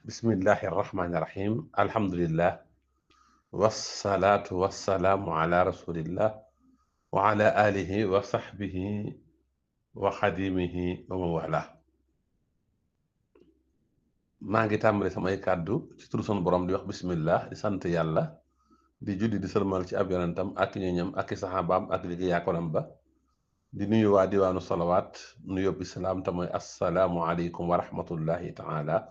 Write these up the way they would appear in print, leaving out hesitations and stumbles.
bismillahi irrahmani irrahim alhamdulillah wassalaatu wassalaamu ala rasulillah wa ala alihi wa sahbihi wa xadimihi wa man wala maa ngi tàmbali samay kàddu ci turu sunu borom di wax bismillah di sant yàlla di julli di sëlmal ci ab yonentam ak ñoñam ak i saxaabaam ak liggéey yaakonam ba di nuyu waa diwaanu salawaat nu yóbbu islaam te mooy assalaamu aleykum wa rahmatullahi taala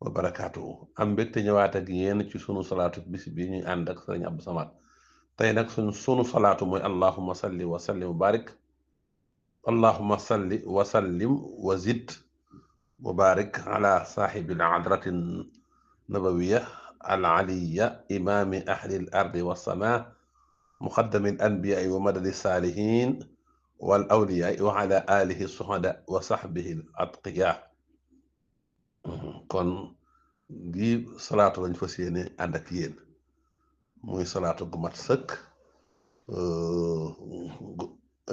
wa barakaatu am mbégte ñëwaat ak yéen ci sunu salaatu bis bi ñuy ànd ak sëriñ Abdou Samad tey nag sunu salaatu mooy allahumma salli wa sallim wa barik allahumma salli wa sallim wa zid wa barik ala saaxibi al adrati nabawiya al aliya imaami ahli al ardi wa sama muqaddami al anbiyaai wa madadi saalihin wal awliyaai wa ala alihi suhada wa sahbihi al atqiya kon gi salaatu lañ fas yéene ànd ak yéen muy salaatu gu mat sëkk gu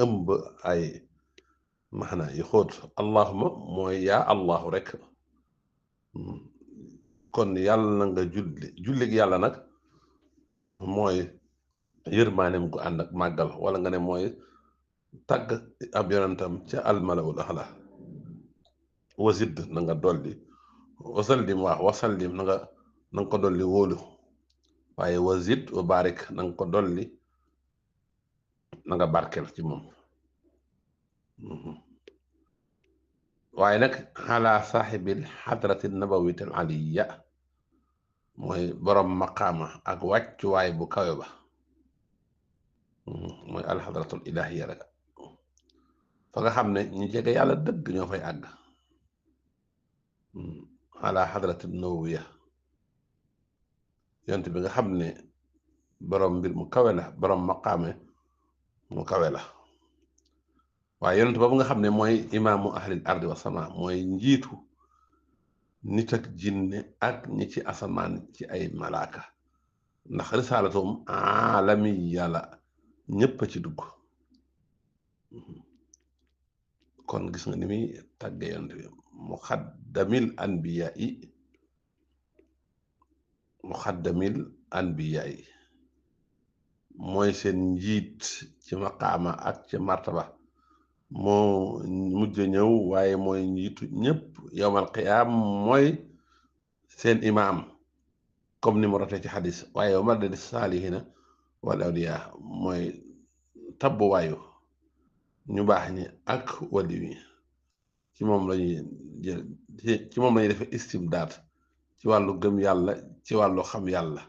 ëmb ay maxna yu xóot allahuma mooy yaa allahu rek kon yàlla na nga jullig yàlla nag mooy yërmaanem gu ànd ak màggal wala nga ne mooy tàgg ab yonentam ca almalawul axla wasid na nga dolli wasallim wasallim na nga ko dolli wóolu waaye wazid wa barik na nga ko dolli na nga barkel ci moom waaye nag ala saaxibil xadrati nabawit al aliya mooy borom maqaama ak wàccuwaay bu kawe ba mooy alxadratul ilahiya rek fa nga xam ne ñu jege yàlla dëgg ñoo fay àgg ala xadratul nawawiya yonent bi nga xam ne borom mbir mu kawe la borom maqaame mu kawe la waaye yonent boobu nga xam ne mooy imaamu ahlil ardi wa sama mooy njiitu nit ak jinne ak ñi ci asamaan ci ay malaaka ndax risaalatum alami yàlla ñépp a ci dugg kon gis nga ni muy tàgge yonent bi muxaddamil anbiya yi mooy seen njiit ci maqaama ak ci martaba moo mujj ñëw waaye mooy njiitu ñëpp yowmal qiyaam mooy seen imaam comme ni mu rotee ci xadis waaye yow madadi saalihina wal awliya mooy tabbuwaayu ñu baax ñi ak waliw yi ci moom lañuy jël ci moom lañuy defee istimdaad ci wàllu gëm yàlla ci wàllu xam yàlla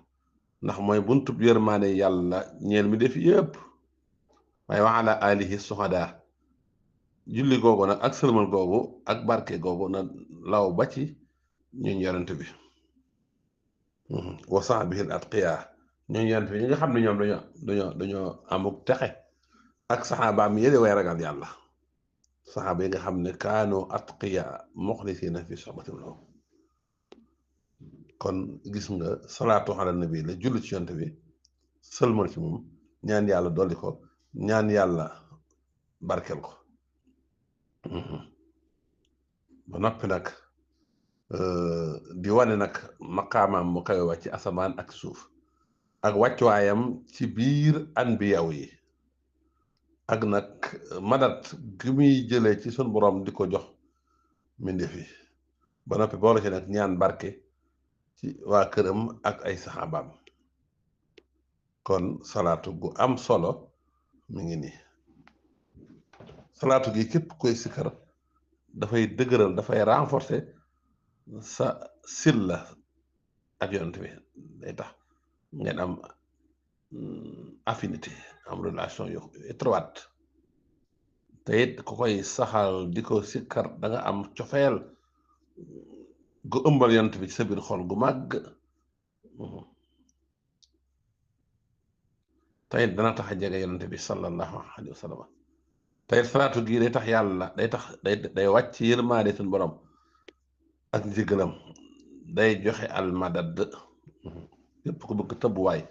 ndax mooy buntub yërmaane yàlla ñeel mi def yëpp waaye wa ala alihi suhada julli googu nag ak sëlmal googu ak barke googu na law ba ci ñooñ yonent bi wa sahbihi al atqiya ñooñ yonent bi ñi nga xam ne ñoom dañoo amuk texe ak saxaabaam yële way ragal yàlla saxaaba yi nga xam ne kaanu atqiya muxlisina fi soxbatim lahu kon gis nga salaatu ala nabi la julli ci yonent bi sëlmal ci moom ñaan yàlla dolli ko ñaan yàlla barkel ko ba noppi nag di wane nag maqaamaam mu kawe wa ci asamaan ak suuf ak wàccuwaayam ci biir anbiyaw yi ak nag madat gi muy jëlee ci sun borom di ko jox mbindeef yi ba noppi boole ci nag ñaan barke ci waa këram ak ay saxaabaam kon salaatu gu am solo mi ngi nii salaatu gi képp koy sikkar dafay dëgëral dafay renforcer sa silla ak yonent bi day tax ngeen am affinité am relation yu étroite te it ku koy saxal di ko sikkar da nga am cofeel gu ëmbal yonent bi ci sa biir xol gu màgg te it dana tax a jege yonent bi sallallahu alayhi wa sallam te it salaatu gii day tax yàlla day wàcc yërmaande suñu borom ak njëgalam day joxe almadad yépp ku bëgg tëbbuwaay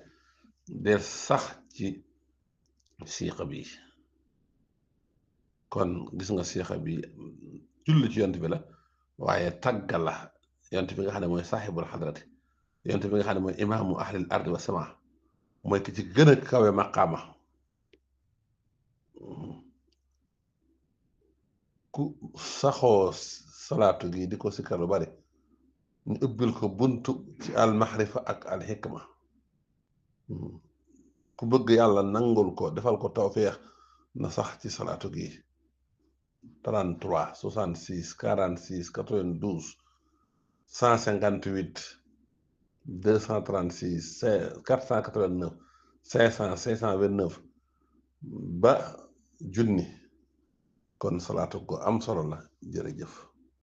del sax ci siixa bi kon gis nga siixa bi julli ci yonent bi la waaye tagga la yonent bi nga xam ne mooy saaxibul xadrati yonent bi nga xam ne mooy imaamu ahlil ardi wa sama mooy ki ci gën a kawe maqaama ku saxoo salaatu gi di ko sikkar lu bari ñu ubbil ko buntu ci almaxrifa ak alxikma ku bëgg yàlla nangul ko defal ko tawféex na sax ci salaatu gi 33 66 46 92 158 236 489 500 529 ba junni kon salaatu ko am solo la jërëjëf